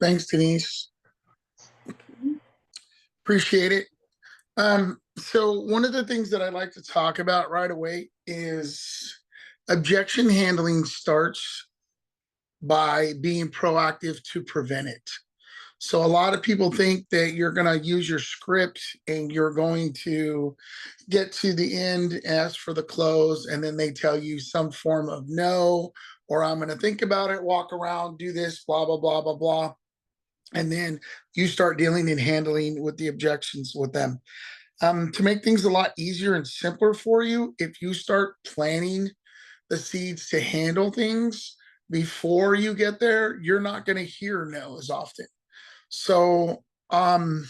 Thanks, Denise. Appreciate it. So one of the things that I like to talk about right away is objection handling starts by being proactive to prevent it. So a lot of people think that you're going to use your script and you're going to get to the end, ask for the close, and then they tell you some form of no, or I'm going to think about it, walk around, do this, blah, blah, blah, blah, blah. And then you start dealing and handling with the objections with them. To make things a lot easier and simpler for you, if you start planting the seeds to handle things before you get there, you're not going to hear no as often. So I'm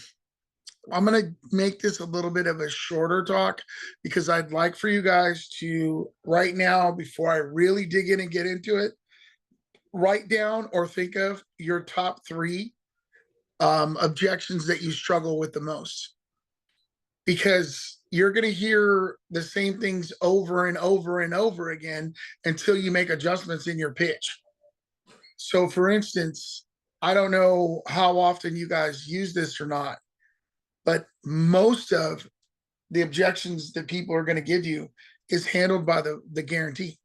going to make this a little bit of a shorter talk because I'd like for you guys to, right now, before I really dig in and get into it, write down or think of your top three objections that you struggle with the most. Because you're going to hear the same things over and over and over again until you make adjustments in your pitch. So for instance, I don't know how often you guys use this or not, but most of the objections that people are going to give you is handled by the guarantee.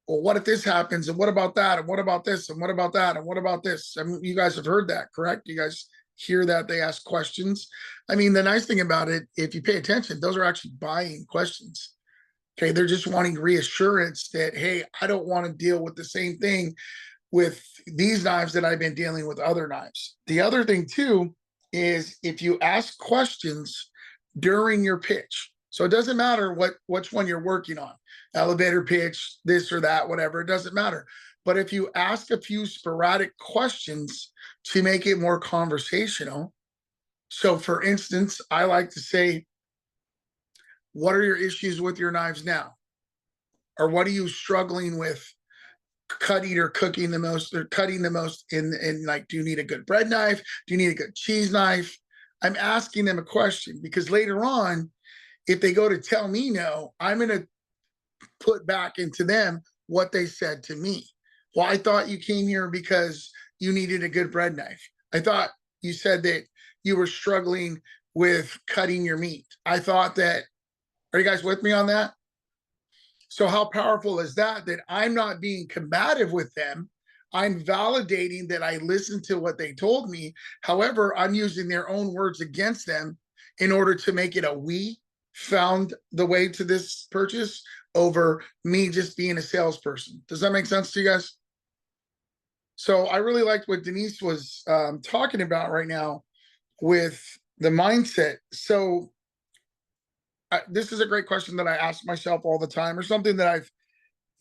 Well, what if this happens? And what about that? And what about this? And what about that? And what about this? I mean, you guys have heard that, correct? You guys hear that they ask questions. I mean, the nice thing about it, if you pay attention, those are actually buying questions. Okay, they're just wanting reassurance that, hey, I don't want to deal with the same thing with these knives that I've been dealing with other knives. The other thing too is if you ask questions during your pitch, so it doesn't matter which one you're working on, elevator pitch, this or that, whatever, it doesn't matter. But if you ask a few sporadic questions to make it more conversational. So for instance, I like to say, what are your issues with your knives now? Or what are you struggling with cutting or cooking the most, or cutting the most in like, do you need a good bread knife? Do you need a good cheese knife? I'm asking them a question because later on, if they go to tell me no, I'm going to put back into them what they said to me. Well, I thought you came here because you needed a good bread knife. I thought you said that you were struggling with cutting your meat. I thought that, are you guys with me on that? So how powerful is that? That I'm not being combative with them. I'm validating that I listened to what they told me. However, I'm using their own words against them in order to make it a we found the way to this purchase over me just being a salesperson. Does that make sense to you guys? So I really liked what Denise was talking about right now with the mindset. So this is a great question that I ask myself all the time, or something that I've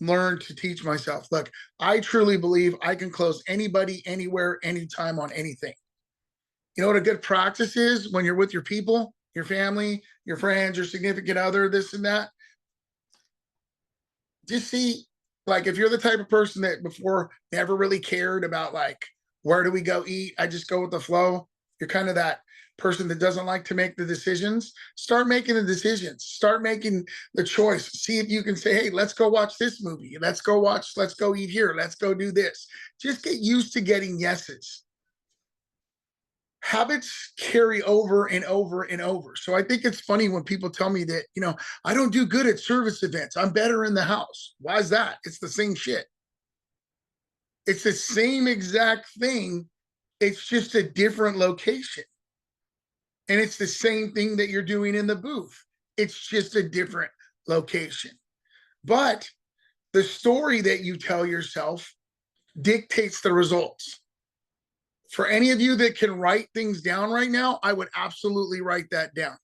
learned to teach myself. Look, I truly believe I can close anybody, anywhere, anytime on anything. You know what a good practice is when you're with your people, your family, your friends, your significant other, this and that? Just see, like, if you're the type of person that before never really cared about, like, where do we go eat? I just go with the flow. You're kind of that person that doesn't like to make the decisions. Start making the decisions. Start making the choice. See if you can say, hey, let's go watch this movie. Let's go eat here. Let's go do this. Just get used to getting yeses. Habits carry over and over and over. So I think it's funny when people tell me that, you know, I don't do good at service events. I'm better in the house. Why is that? It's the same shit. It's the same exact thing. It's just a different location. And it's the same thing that you're doing in the booth. It's just a different location. But the story that you tell yourself dictates the results. For any of you that can write things down right now, I would absolutely write that down.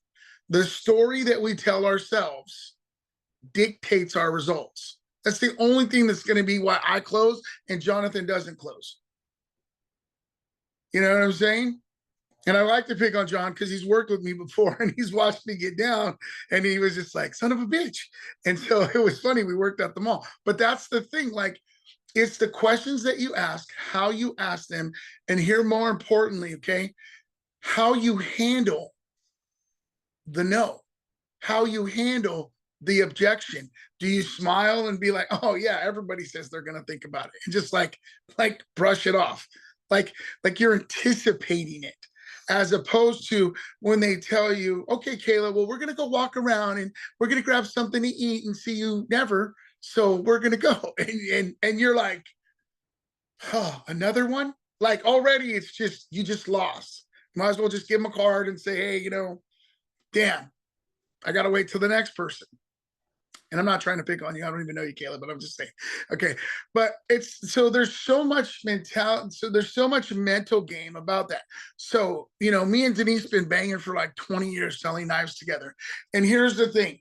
The story that we tell ourselves dictates our results. That's the only thing that's going to be why I close and Jonathan doesn't close. You know what I'm saying? And I like to pick on John because he's worked with me before and he's watched me get down and he was just like, son of a bitch. And so it was funny. We worked at the mall. But that's the thing. Like, it's the questions that you ask, how you ask them, and here more importantly, okay, how you handle the no, how you handle the objection? Do you smile and be like, oh yeah, everybody says they're going to think about it, and just like brush it off, like you're anticipating it, as opposed to when they tell you, okay, Kayla, well, we're going to go walk around and we're going to grab something to eat and see you never, so we're going to go, and you're like, oh, another one? Like already it's just, you just lost. Might as well just give them a card and say, hey, damn, I got to wait till the next person. And I'm not trying to pick on you. I don't even know you, Caleb, but I'm just saying. Okay. But so there's so much mentality. So there's so much mental game about that. So, me and Denise been banging for like 20 years selling knives together. And here's the thing.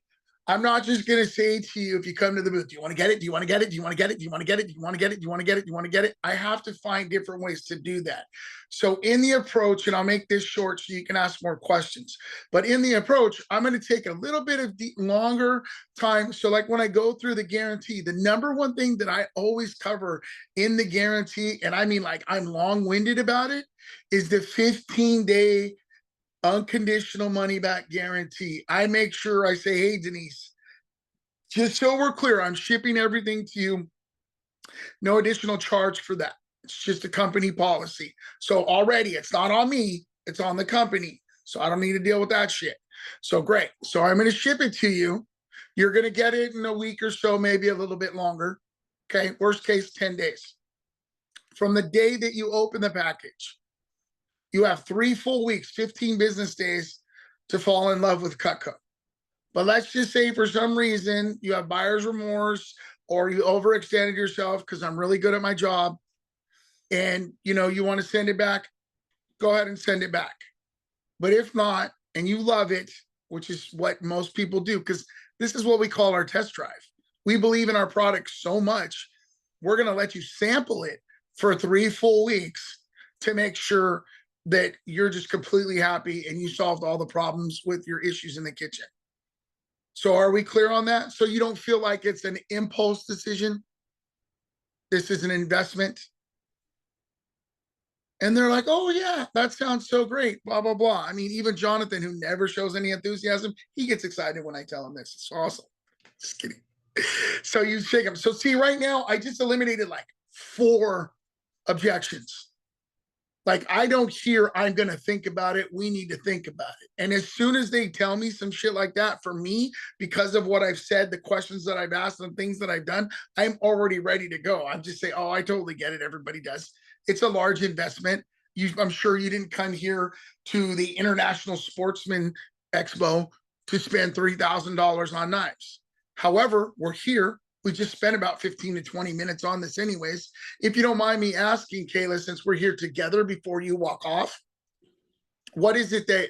I'm not just going to say to you, if you come to the booth, do you want to get it? Do you want to get it? Do you want to get it? Do you want to get it? Do you want to get it? Do you want to get it? Do you want to get it? I have to find different ways to do that. So in the approach, and I'll make this short so you can ask more questions, but in the approach, I'm going to take a little bit of longer time. So like when I go through the guarantee, the number one thing that I always cover in the guarantee, and I mean like I'm long-winded about it, is the 15-day unconditional money back guarantee. I make sure I say, hey, Denise, just so we're clear, I'm shipping everything to you. No additional charge for that. It's just a company policy. So already it's not on me, it's on the company. So I don't need to deal with that shit. So great. So I'm going to ship it to you. You're going to get it in a week or so, maybe a little bit longer. Okay. Worst case, 10 days. From the day that you open the package, you have 3 full weeks, 15 business days to fall in love with Cutco. But let's just say for some reason you have buyer's remorse or you overextended yourself, because I'm really good at my job, and you want to send it back, go ahead and send it back. But if not, and you love it, which is what most people do, because this is what we call our test drive. We believe in our product so much, we're going to let you sample it for 3 full weeks to make sure that you're just completely happy and you solved all the problems with your issues in the kitchen. So are we clear on that? So you don't feel like it's an impulse decision. This is an investment. And they're like, oh yeah, that sounds so great, blah, blah, blah. I mean, even Jonathan, who never shows any enthusiasm, he gets excited when I tell him this. It's awesome. Just kidding. So you shake him. So see, right now, I just eliminated like 4 objections. Like, I don't hear, I'm going to think about it. We need to think about it. And as soon as they tell me some shit like that, for me, because of what I've said, the questions that I've asked and things that I've done, I'm already ready to go. I'm just saying, oh, I totally get it. Everybody does. It's a large investment. I'm sure you didn't come here to the International Sportsman Expo to spend $3,000 on knives. However, we're here. We just spent about 15 to 20 minutes on this anyways. If you don't mind me asking, Kayla, since we're here together before you walk off, what is it that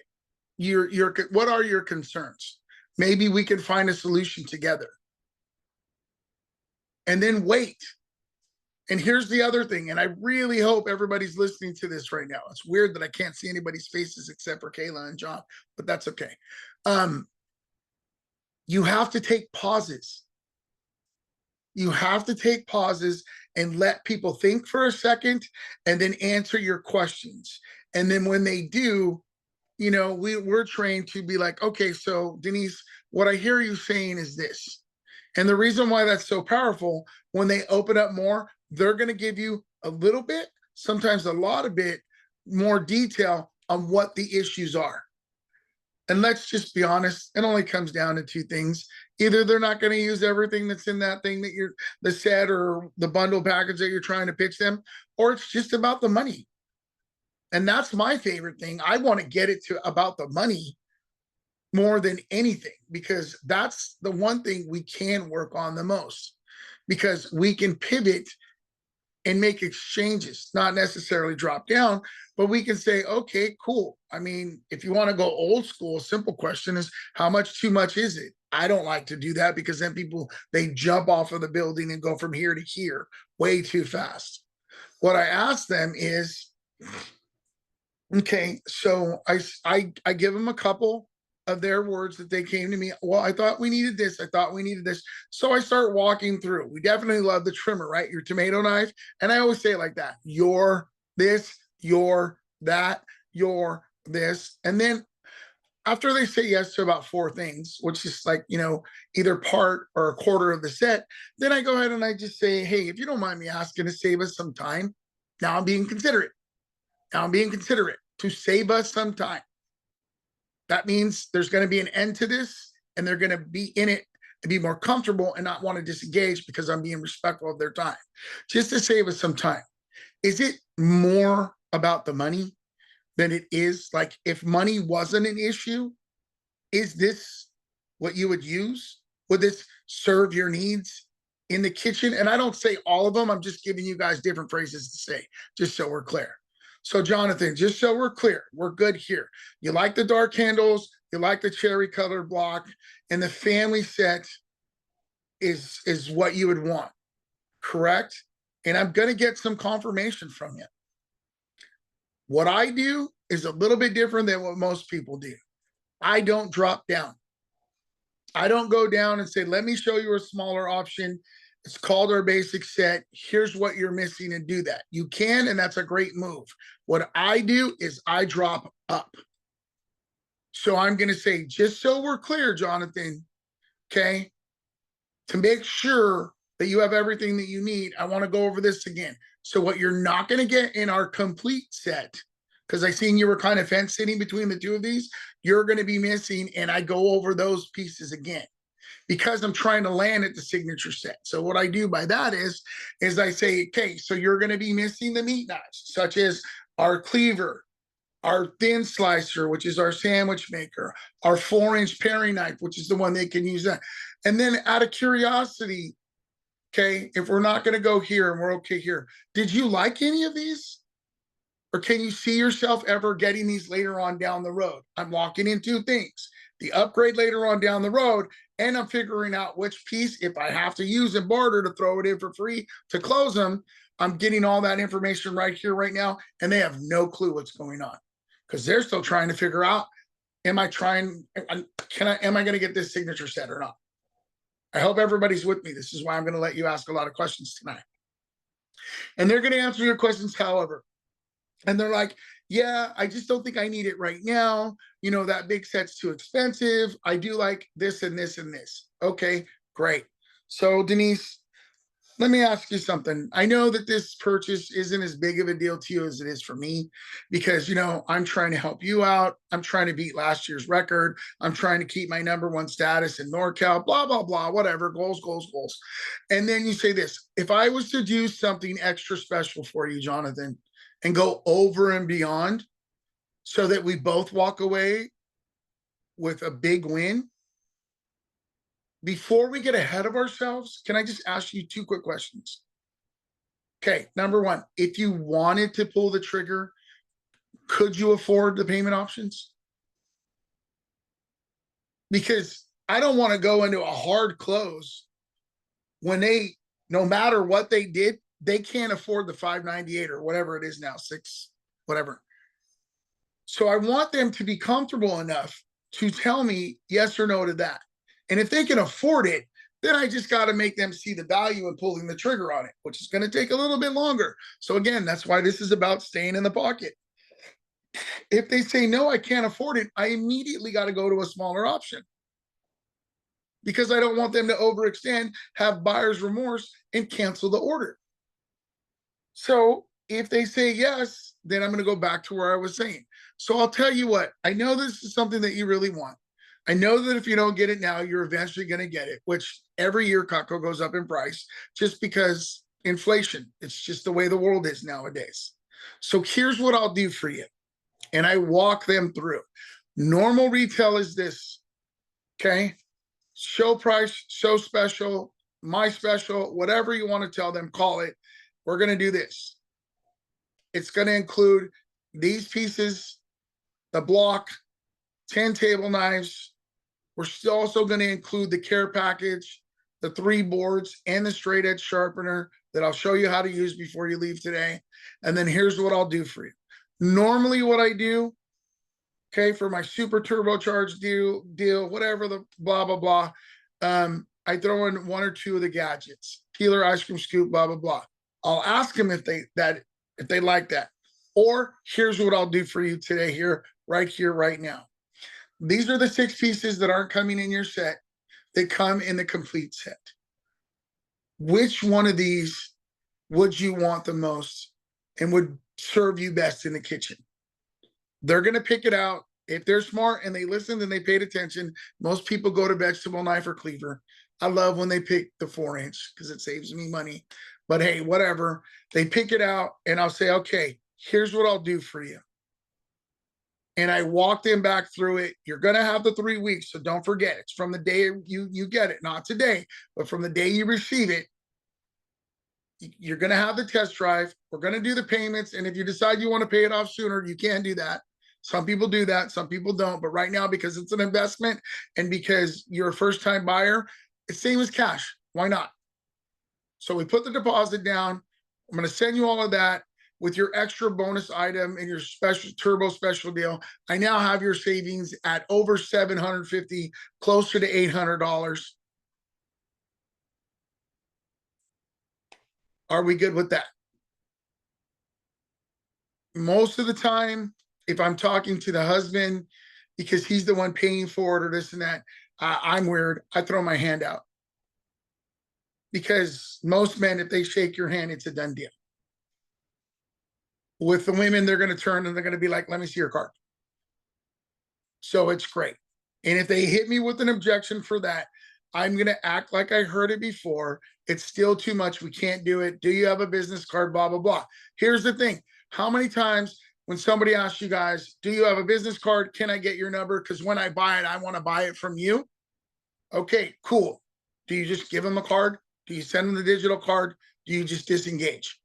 what are your concerns? Maybe we can find a solution together. And then wait. And here's the other thing, and I really hope everybody's listening to this right now. It's weird that I can't see anybody's faces except for Kayla and John, but that's okay. You have to take pauses. You have to take pauses and let people think for a second and then answer your questions. And then when they do, we're trained to be like, okay, so Denise, what I hear you saying is this. And the reason why that's so powerful, when they open up more, they're going to give you a little bit, sometimes a lot of bit more detail on what the issues are. And let's just be honest, it only comes down to 2 things. Either they're not going to use everything that's in that thing that the set or the bundle package that you're trying to pitch them, or it's just about the money. And that's my favorite thing. I want to get it to about the money more than anything, because that's the one thing we can work on the most, because we can pivot and make exchanges, not necessarily drop down, but we can say, okay, cool. I mean, if you want to go old school, a simple question is, how much too much is it? I don't like to do that, because then people, they jump off of the building and go from here to here way too fast. What I ask them is, okay, so I give them a couple of their words that they came to me. Well, I thought we needed this. I thought we needed this. So I start walking through. We definitely love the trimmer, right? Your tomato knife. And I always say it like that. You're this, you're that, you're this. And then after they say yes to about 4 things, which is like, either part or a quarter of the set, then I go ahead and I just say, hey, if you don't mind me asking to save us some time, now I'm being considerate. Now I'm being considerate to save us some time. That means there's going to be an end to this, and they're going to be in it to be more comfortable and not want to disengage because I'm being respectful of their time, just to save us some time. Is it more about the money than it is like if money wasn't an issue? Is this what you would use? Would this serve your needs in the kitchen? And I don't say all of them. I'm just giving you guys different phrases to say, just so we're clear. So Jonathan, just so we're clear, we're good here. You like the dark handles, you like the cherry colored block, and the family set is what you would want, correct? And I'm going to get some confirmation from you. What I do is a little bit different than what most people do. I don't drop down. I don't go down and say, let me show you a smaller option. It's called our basic set. Here's what you're missing, and do that. You can, and that's a great move. What I do is I drop up. So I'm going to say, just so we're clear, Jonathan, okay, to make sure that you have everything that you need, I want to go over this again. So what you're not going to get in our complete set, because I seen you were kind of fence sitting between the two of these, you're going to be missing, and I go over those pieces again because I'm trying to land at the signature set. So what I do by that is I say, okay, so you're going to be missing the meat knives, such as our cleaver, our thin slicer, which is our sandwich maker, our 4-inch paring knife, which is the one they can use that. And then out of curiosity, okay, if we're not going to go here and we're okay here, did you like any of these? Or can you see yourself ever getting these later on down the road? I'm locking in 2 things: the upgrade later on down the road, and I'm figuring out which piece, if I have to use and barter to throw it in for free to close them, I'm getting all that information right here, right now, and they have no clue what's going on because they're still trying to figure out, am I going to get this signature set or not? I hope everybody's with me. This is why I'm going to let you ask a lot of questions tonight. And they're going to answer your questions, however. And they're like, yeah, I just don't think I need it right now. That big set's too expensive. I do like this and this and this. Okay, great. So Denise, let me ask you something. I know that this purchase isn't as big of a deal to you as it is for me because, I'm trying to help you out. I'm trying to beat last year's record. I'm trying to keep my #1 status in NorCal, blah, blah, blah, whatever, goals. And then you say this: if I was to do something extra special for you, Jonathan, and go over and beyond so that we both walk away with a big win, before we get ahead of ourselves, can I just ask you 2 quick questions? Okay, number 1, if you wanted to pull the trigger, could you afford the payment options? Because I don't want to go into a hard close when they, no matter what they did, they can't afford the $598 or whatever it is now, $6, whatever. So I want them to be comfortable enough to tell me yes or no to that. And if they can afford it, then I just got to make them see the value in pulling the trigger on it, which is going to take a little bit longer. So again, that's why this is about staying in the pocket. If they say, no, I can't afford it, I immediately got to go to a smaller option because I don't want them to overextend, have buyer's remorse, and cancel the order. So if they say yes, then I'm going to go back to where I was saying. So I'll tell you what, I know this is something that you really want. I know that if you don't get it now, you're eventually going to get it, which every year Cutco goes up in price just because inflation. It's just the way the world is nowadays. So here's what I'll do for you. And I walk them through. Normal retail is this, okay? Show price, show special, my special, whatever you want to tell them, call it. We're going to do this. It's going to include these pieces, the block, 10 table knives. We're still also going to include the care package, the 3 boards, and the straight edge sharpener that I'll show you how to use before you leave today. And then here's what I'll do for you. Normally what I do, okay, for my super turbocharged deal, whatever the blah, blah, blah, I throw in 1 or 2 of the gadgets, peeler, ice cream scoop, blah, blah, blah. I'll ask them if they like that. Or here's what I'll do for you today here, right now. These are the 6 pieces that aren't coming in your set that come in the complete set. Which one of these would you want the most and would serve you best in the kitchen? They're going to pick it out. If they're smart and they listened and they paid attention, most people go to vegetable knife or cleaver. I love when they pick the 4-inch because it saves me money. But hey, whatever. They pick it out and I'll say, okay, here's what I'll do for you. And I walk them back through it. You're going to have the 3 weeks, so don't forget. It's from the day you get it, not today, but from the day you receive it. You're going to have the test drive. We're going to do the payments. And if you decide you want to pay it off sooner, you can do that. Some people do that. Some people don't. But right now, because it's an investment and because you're a first-time buyer, it's same as cash. Why not? So we put the deposit down. I'm going to send you all of that with your extra bonus item and your special turbo special deal. I now have your savings at over $750, closer to $800. Are we good with that? Most of the time, if I'm talking to the husband, because he's the one paying for it or this and that, I'm weird. I throw my hand out. Because most men, if they shake your hand, it's a done deal. With the women, they're going to turn and they're going to be like, let me see your card. So it's great. And if they hit me with an objection for that, I'm going to act like I heard it before. It's still too much. We can't do it. Do you have a business card? Blah, blah, blah. Here's the thing. How many times when somebody asks you guys, do you have a business card? Can I get your number? Because when I buy it, I want to buy it from you. Okay, cool. Do you just give them a card? Do you send them the digital card? Do you just disengage?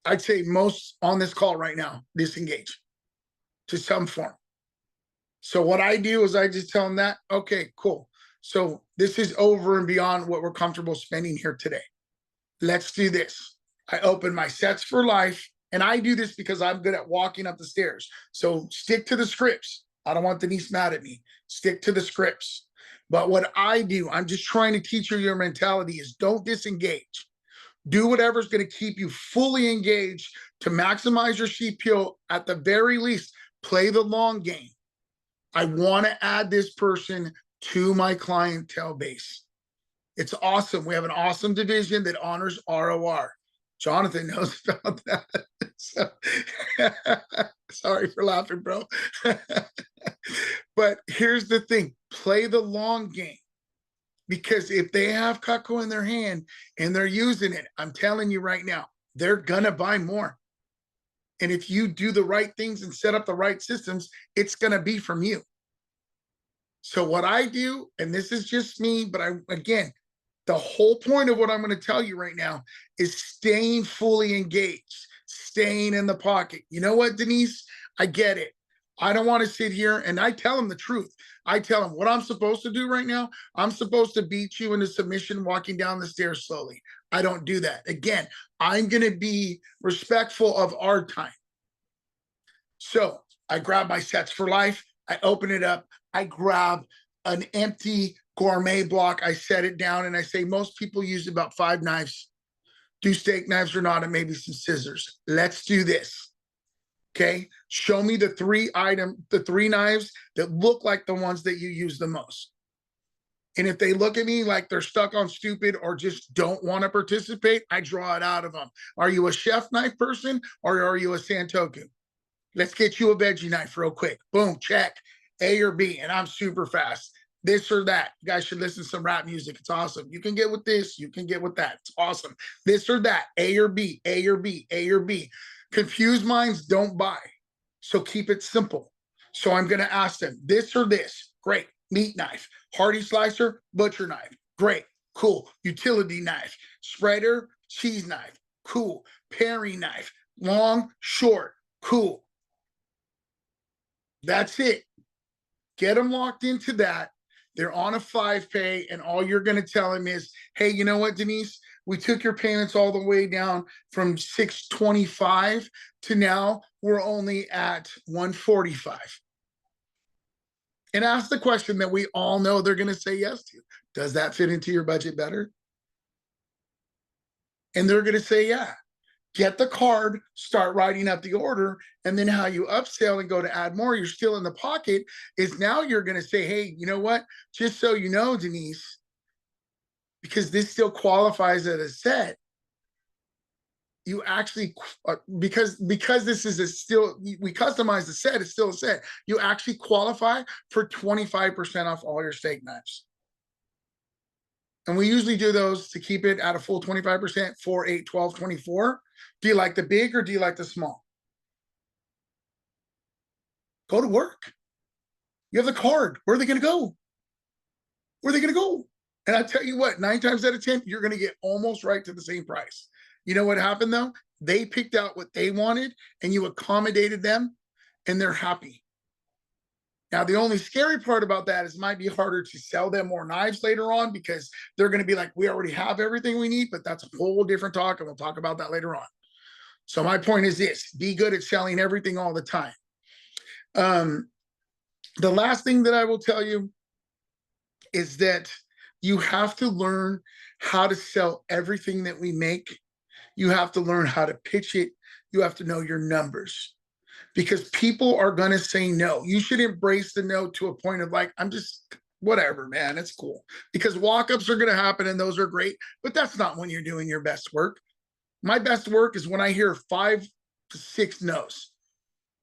I'd say most on this call right now, disengage to some form. So what I do is I just tell them that, okay, cool. So this is over and beyond what we're comfortable spending here today. Let's do this. I open my sets for life, and I do this because I'm good at walking up the stairs. So stick to the scripts. I don't want Denise mad at me. Stick to the scripts. But what I do, I'm just trying to teach you your mentality is don't disengage. Do whatever's going to keep you fully engaged to maximize your CPO. At the very least, play the long game. I want to add this person to my clientele base. It's awesome. We have an awesome division that honors ROR. Jonathan knows about that. So, sorry for laughing, bro. But here's the thing. Play the long game. Because if they have Cutco in their hand and they're using it, I'm telling you right now, they're going to buy more. And if you do the right things and set up the right systems, it's going to be from you. So what I do, and this is just me, but again, the whole point of what I'm going to tell you right now is staying fully engaged, staying in the pocket. You know what, Denise? I get it. I don't want to sit here, and I tell them the truth. I tell them what I'm supposed to do right now. I'm supposed to beat you into submission walking down the stairs slowly. I don't do that. Again, I'm going to be respectful of our time. So I grab my sets for life. I open it up. I grab an empty gourmet block. I set it down and I say, most people use about 5 knives. Do steak knives or not, and maybe some scissors. Let's do this. Okay. Show me the 3 knives that look like the ones that you use the most. And if they look at me like they're stuck on stupid or just don't want to participate, I draw it out of them. Are you a chef knife person or are you a Santoku? Let's get you a veggie knife real quick. Boom, check. A or B, and I'm super fast. This or that. You guys should listen to some rap music. It's awesome. You can get with this. You can get with that. It's awesome. This or that. A or B, A or B, A or B. Confused minds don't buy. So keep it simple. So I'm going to ask them, this or this. Great. Meat knife. Hearty slicer, butcher knife. Great. Cool. Utility knife. Spreader, cheese knife. Cool. Paring knife. Long, short. Cool. That's it. Get them locked into that. They're on a 5-pay, and all you're going to tell them is, hey, you know what, Denise? We took your payments all the way down from $625 to now we're only at $145. And ask the question that we all know they're going to say yes to. Does that fit into your budget better? And they're going to say, yeah. Get the card, start writing up the order, and then how you upsell and go to add more, you're still in the pocket, is now you're going to say, hey, you know what? Just so you know, Denise, because this still qualifies as a set, you actually, because this is a still, we customize the set, it's still a set, you actually qualify for 25% off all your steak knives. And we usually do those to keep it at a full 25%, 4, 8, 12, 24. Do you like the big or do you like the small? Go to work. You have the card. Where are they going to go? Where are they going to go? And I tell you what, 9 times out of 10, you're going to get almost right to the same price. You know what happened though? They picked out what they wanted and you accommodated them and they're happy. Now, the only scary part about that is it might be harder to sell them more knives later on because they're going to be like, we already have everything we need, but that's a whole different talk. And we'll talk about that later on. So my point is this, be good at selling everything all the time. The last thing that I will tell you is that you have to learn how to sell everything that we make. You have to learn how to pitch it. You have to know your numbers because people are going to say no. You should embrace the no to a point of like, I'm just whatever, man, it's cool. Because walk-ups are going to happen and those are great, but that's not when you're doing your best work. My best work is when I hear 5 to 6 no's.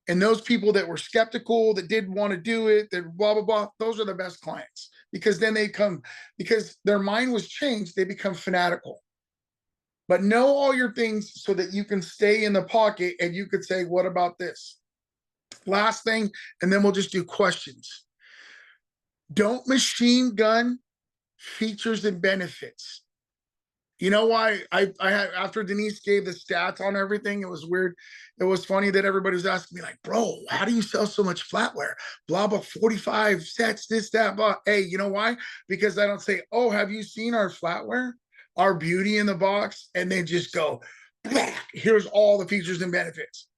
And those people that were skeptical, that didn't want to do it, that blah, blah, blah, those are the best clients because then they come, because their mind was changed, they become fanatical. But know all your things so that you can stay in the pocket and you could say, what about this? Last thing, and then we'll just do questions. Don't machine gun features and benefits. You know why I had, after Denise gave the stats on everything, it was weird. It was funny that everybody was asking me like, bro, how do you sell so much flatware? Blah, blah, 45 sets, this, that, blah. Hey, you know why? Because I don't say, oh, have you seen our flatware? Our beauty in the box? And then just go, blah, here's all the features and benefits.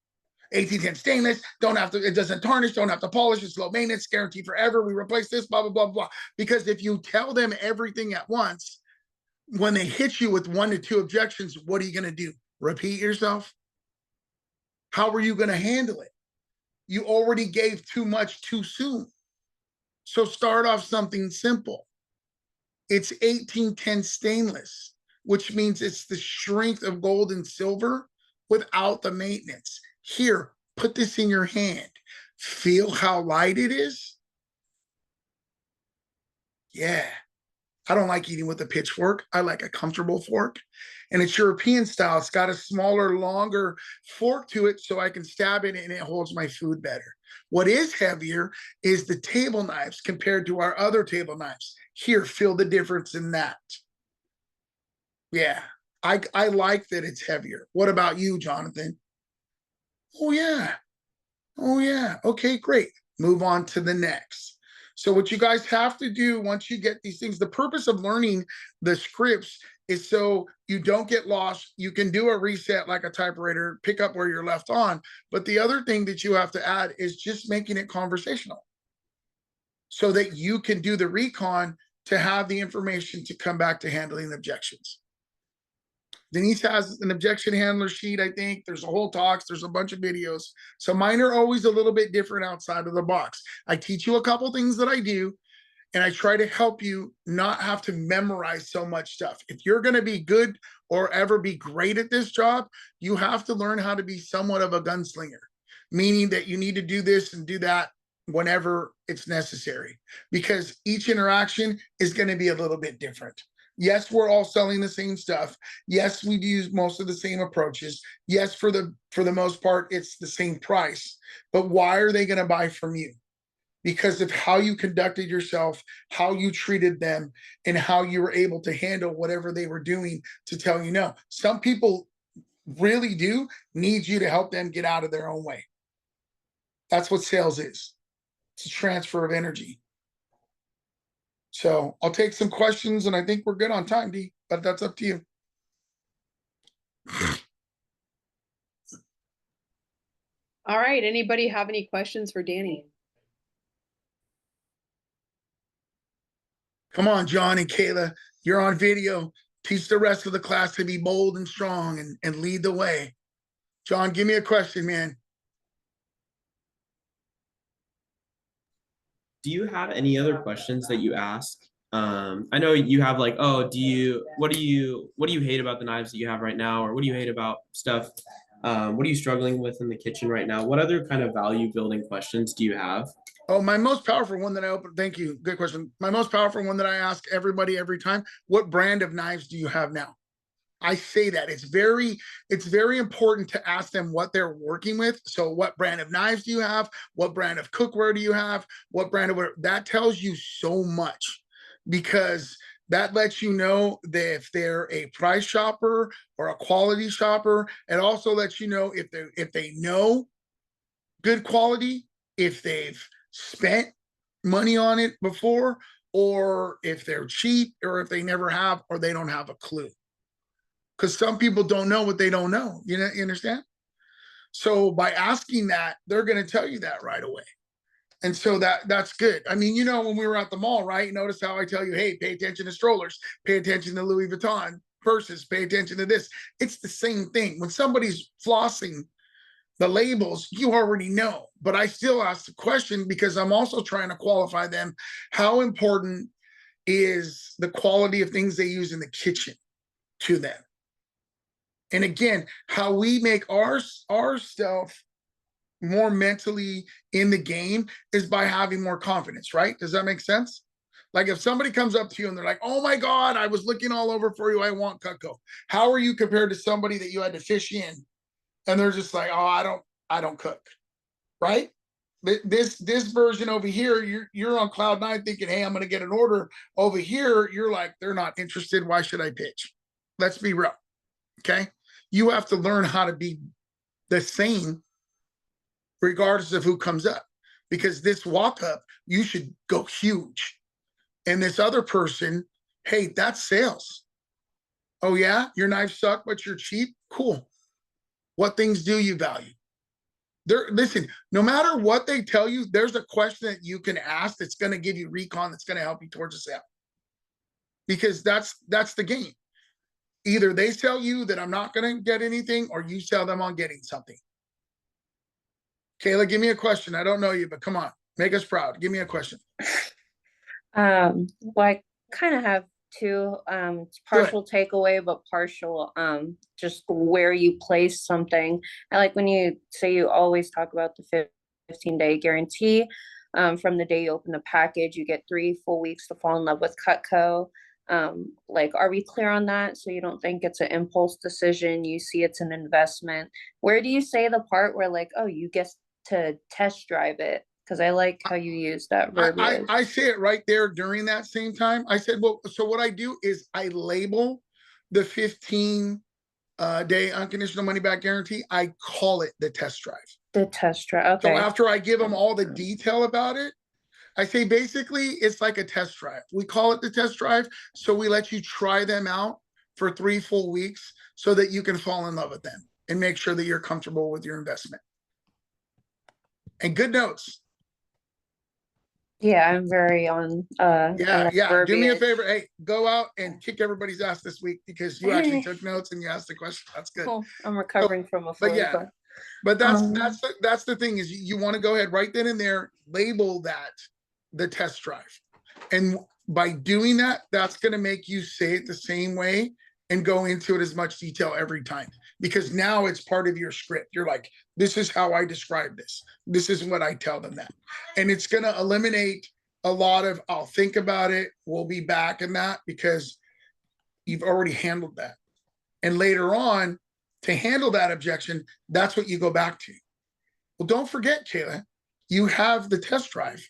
1810 stainless, don't have to, it doesn't tarnish, don't have to polish, it's low maintenance, guaranteed forever. We replace this, blah, blah, blah, blah. Because if you tell them everything at once, when they hit you with 1 to 2 objections, what are you going to do? Repeat yourself? How are you going to handle it? You already gave too much too soon. So start off something simple. It's 1810 stainless, which means it's the strength of gold and silver without the maintenance. Here, put this in your hand. Feel how light it is? Yeah. I don't like eating with a pitchfork. I like a comfortable fork. And it's European style. It's got a smaller, longer fork to it so I can stab it and it holds my food better. What is heavier is the table knives compared to our other table knives. Here, feel the difference in that. Yeah, I like that it's heavier. What about you, Jonathan? Oh, yeah. Oh, yeah. Okay, great. Move on to the next. So what you guys have to do once you get these things, the purpose of learning the scripts is so you don't get lost. You can do a reset like a typewriter, pick up where you're left on. But the other thing that you have to add is just making it conversational so that you can do the recon to have the information to come back to handling objections. Denise has an objection handler sheet, I think. There's a whole talks. There's a bunch of videos. So mine are always a little bit different outside of the box. I teach you a couple things that I do, and I try to help you not have to memorize so much stuff. If you're going to be good or ever be great at this job, you have to learn how to be somewhat of a gunslinger, meaning that you need to do this and do that whenever it's necessary, because each interaction is going to be a little bit different. Yes, we're all selling the same stuff. Yes, we use most of the same approaches. Yes, for the most part, it's the same price. But why are they going to buy from you? Because of how you conducted yourself, how you treated them, and how you were able to handle whatever they were doing to tell you no. Some people really do need you to help them get out of their own way. That's what sales is. It's a transfer of energy. So I'll take some questions, and I think we're good on time, D, but that's up to you. All right. Anybody have any questions for Danny? Come on, John and Kayla, you're on video. Teach the rest of the class to be bold and strong and lead the way. John, give me a question, man. Do you have any other questions that you ask? I know you have like, oh, what do you hate about the knives that you have right now? Or what do you hate about stuff? What are you struggling with in the kitchen right now? What other kind of value building questions do you have? Oh, my most powerful one that I open. Thank you. Good question. My most powerful one that I ask everybody every time, what brand of knives do you have now? I say that it's very important to ask them what they're working with. So what brand of knives do you have? What brand of cookware do you have? What brand of whatever? That tells you so much, because that lets you know that if they're a price shopper or a quality shopper. It also lets you know if they know good quality, if they've spent money on it before, or if they're cheap, or if they never have, or they don't have a clue. Because some people don't know what they don't know. You understand? So by asking that, they're going to tell you that right away. And so that's good. I mean, when we were at the mall, right? Notice how I tell you, hey, pay attention to strollers, pay attention to Louis Vuitton purses, pay attention to this. It's the same thing. When somebody's flossing the labels, you already know. But I still ask the question because I'm also trying to qualify them. How important is the quality of things they use in the kitchen to them? And again, how we make our stuff more mentally in the game is by having more confidence, right? Does that make sense? Like if somebody comes up to you and they're like, oh my God, I was looking all over for you, I want Cutco. How are you compared to somebody that you had to fish in and they're just like, oh, I don't cook, right? This version over here, you're on cloud nine thinking, hey, I'm going to get an order. Over here, you're like, they're not interested. Why should I pitch? Let's be real. Okay. You have to learn how to be the same regardless of who comes up, because this walk up, you should go huge. And this other person, hey, that's sales. Oh yeah, your knives suck, but you're cheap. Cool. What things do you value? Listen, no matter what they tell you, there's a question that you can ask that's going to give you recon, that's going to help you towards a sale. Because that's the game. Either they tell you that I'm not going to get anything, or you tell them I'm getting something. Kayla, give me a question. I don't know you, but come on, make us proud. Give me a question. Well, I kind of have two, it's partial takeaway, but partial, just where you place something. I like when you say you always talk about the 15-day guarantee. From the day you open the package, you get 3 full weeks to fall in love with Cutco. Like, are we clear on that? So you don't think it's an impulse decision, you see it's an investment. Where do you say the part where like, oh, you get to test drive it? Because I like how you use that verbiage. I say it right there during that same time. I said, well, so what I do is I label the 15-day unconditional money back guarantee. I call it the test drive. The test drive. Okay. So after I give them all the detail about it, I say basically it's like a test drive. We call it the test drive. So we let you try them out for 3 full weeks so that you can fall in love with them and make sure that you're comfortable with your investment. And good notes. Yeah, I'm very on yeah. verbiage. Do me a favor. Hey, go out and kick everybody's ass this week because you actually took notes and you asked the question. That's good. Cool. I'm recovering from a flu. But yeah, but that's the thing is you want to go ahead right then and there, label that the test drive. And by doing that, that's going to make you say it the same way and go into it as much detail every time, because now it's part of your script. You're like, this is how I describe this. This is what I tell them that. And it's going to eliminate a lot of, I'll think about it, we'll be back in that, because you've already handled that. And later on, to handle that objection, that's what you go back to. Well, don't forget, Kayla, you have the test drive.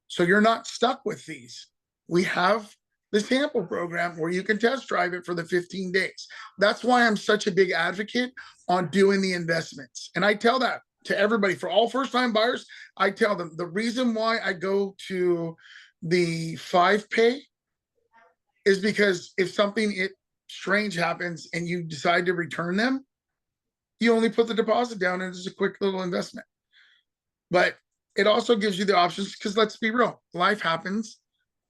So you're not stuck with these. We have the sample program where you can test drive it for the 15 days. That's why I'm such a big advocate on doing the investments. And I tell that to everybody. For all first-time buyers, I tell them the reason why I go to the 5-pay is because if something strange happens and you decide to return them, you only put the deposit down and it's a quick little investment. But it also gives you the options, because let's be real, life happens.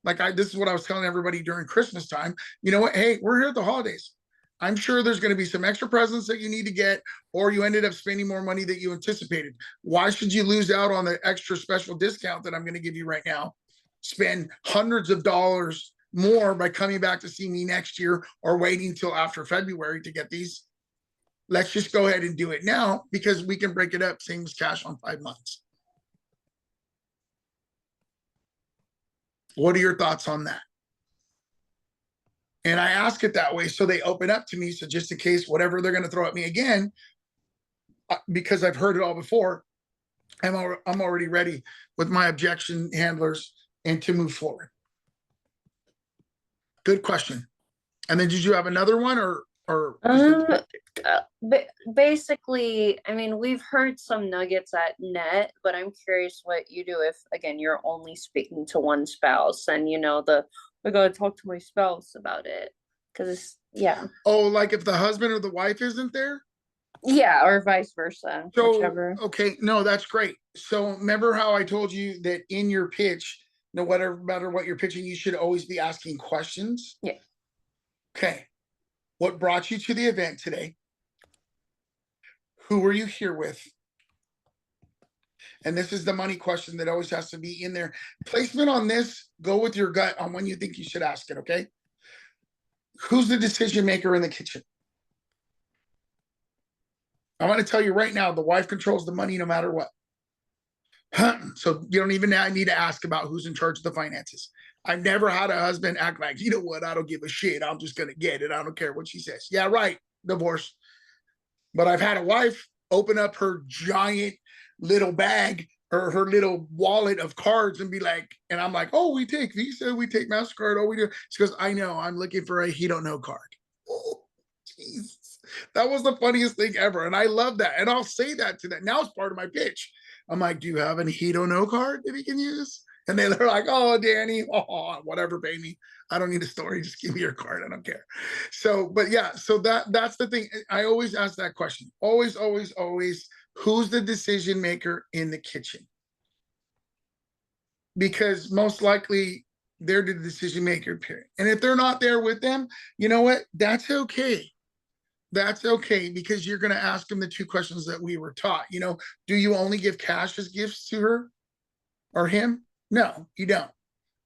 Like this is what I was telling everybody during Christmas time. You know what? Hey, we're here at the holidays. I'm sure there's going to be some extra presents that you need to get, or you ended up spending more money that you anticipated. Why should you lose out on the extra special discount that I'm going to give you right now? Spend hundreds of dollars more by coming back to see me next year or waiting till after February to get these. Let's just go ahead and do it now because we can break it up, same as cash on 5 months. What are your thoughts on that? And I ask it that way so they open up to me. So just in case whatever they're going to throw at me again, because I've heard it all before, I'm already ready with my objection handlers and to move forward. Good question. And then did you have another one or Basically, I mean, we've heard some nuggets at net, but I'm curious what you do if, again, you're only speaking to one spouse and you know, I gotta talk to my spouse about it. Cause yeah. Oh, like if the husband or the wife isn't there? Yeah, or vice versa, So, whichever. okay, no, that's great. So remember how I told you that in your pitch, no matter what you're pitching, you should always be asking questions? Yeah. Okay. What brought you to the event today? Who were you here with? And this is the money question that always has to be in there. Placement on this, go with your gut on when you think you should ask it, okay? Who's the decision maker in the kitchen? I'm going to tell you right now, the wife controls the money no matter what. So you don't even need to ask about who's in charge of the finances. I've never had a husband act like, you know what, I don't give a shit. I'm just going to get it. I don't care what she says. Yeah, right. Divorce. But I've had a wife open up her giant little bag or her little wallet of cards and be like, and I'm like, oh, we take Visa, we take MasterCard, oh, we do. She goes, I know, I'm looking for a he don't know card. Oh, Jesus. That was the funniest thing ever. And I love that. And I'll say that to that. Now it's part of my pitch. I'm like, do you have an he don't know card that he can use? And they're like, oh, Danny, oh, whatever, pay me. I don't need a story. Just give me your card. I don't care. So, but yeah, so that's the thing. I always ask that question. Always, always, always. Who's the decision maker in the kitchen? Because most likely they're the decision maker, period. And if they're not there with them, you know what? That's okay. That's okay, because you're going to ask them the 2 questions that we were taught. You know, do you only give cash as gifts to her or him? No, you don't,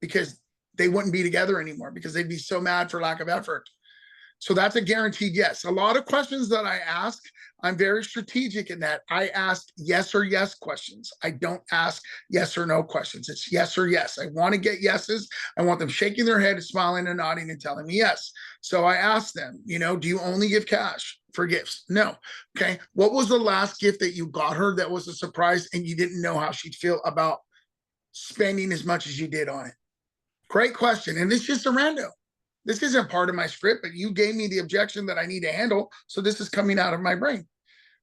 because they wouldn't be together anymore because they'd be so mad for lack of effort. So that's a guaranteed yes. A lot of questions that I ask, I'm very strategic in that I ask yes or yes questions. I don't ask yes or no questions. It's yes or yes. I want to get yeses. I want them shaking their head, smiling and nodding and telling me yes. So I ask them, you know, do you only give cash for gifts? No. Okay. What was the last gift that you got her that was a surprise and you didn't know how she'd feel about spending as much as you did on it? Great question. And it's just a rando. This isn't part of my script, but you gave me the objection that I need to handle. So this is coming out of my brain,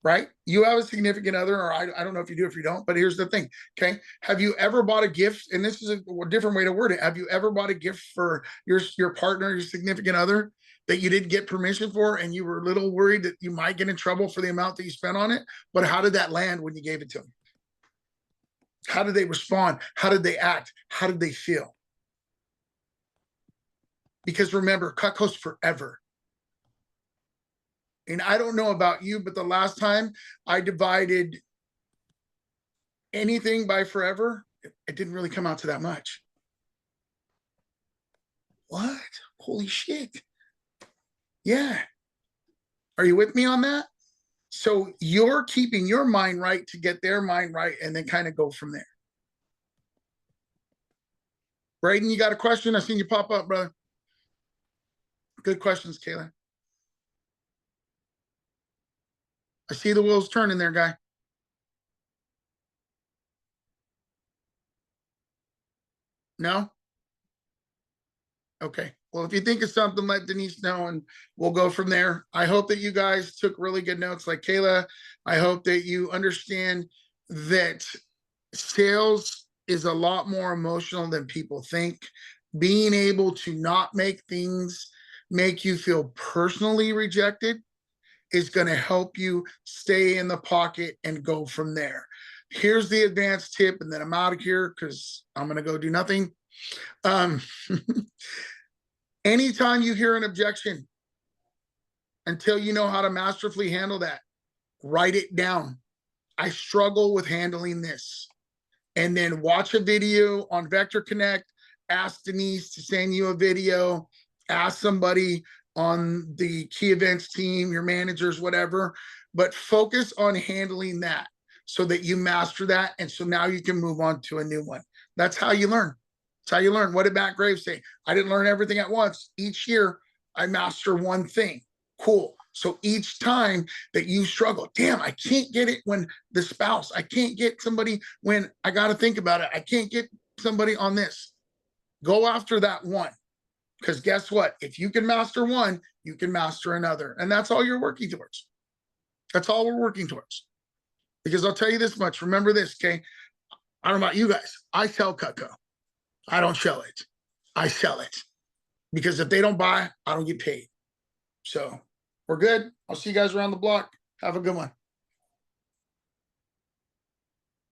right? You have a significant other, or I don't know if you do, if you don't, but here's the thing. Okay. Have you ever bought a gift? And this is a different way to word it. Have you ever bought a gift for your partner, your significant other that you didn't get permission for? And you were a little worried that you might get in trouble for the amount that you spent on it. But how did that land when you gave it to them? How did they respond? How did they act? How did they feel? Because remember, Cutco's forever. And I don't know about you, but the last time I divided anything by forever, it didn't really come out to that much. What? Holy shit. Yeah. Are you with me on that? So you're keeping your mind right to get their mind right and then kind of go from there. Braden, you got a question? I seen you pop up, brother. Good questions, Kayla. I see the wheels turning there, guy. No? Okay. Well, if you think of something, let Denise know and we'll go from there. I hope that you guys took really good notes like Kayla. I hope that you understand that sales is a lot more emotional than people think. Being able to not make things make you feel personally rejected is going to help you stay in the pocket and go from there. Here's the advanced tip, and then I'm out of here because I'm going to go do nothing. Anytime you hear an objection, until you know how to masterfully handle that. Write it down. I struggle with handling this. And then watch a video on Vector Connect, ask Denise to send you a video, ask somebody on the key events team, your managers, whatever, but focus on handling that so that you master that. And so now you can move on to a new one. That's how you learn. That's how you learn. What did Matt Graves say? I didn't learn everything at once. Each year I master one thing. Cool. So each time that you struggle, damn, I can't get it when the spouse, I can't get somebody when I got to think about it. I can't get somebody on this. Go after that one. Because guess what? If you can master one, you can master another. And that's all you're working towards. That's all we're working towards. Because I'll tell you this much. Remember this, okay? I don't know about you guys. I sell Cutco. I don't sell it. I sell it. Because if they don't buy, I don't get paid. So we're good. I'll see you guys around the block. Have a good one.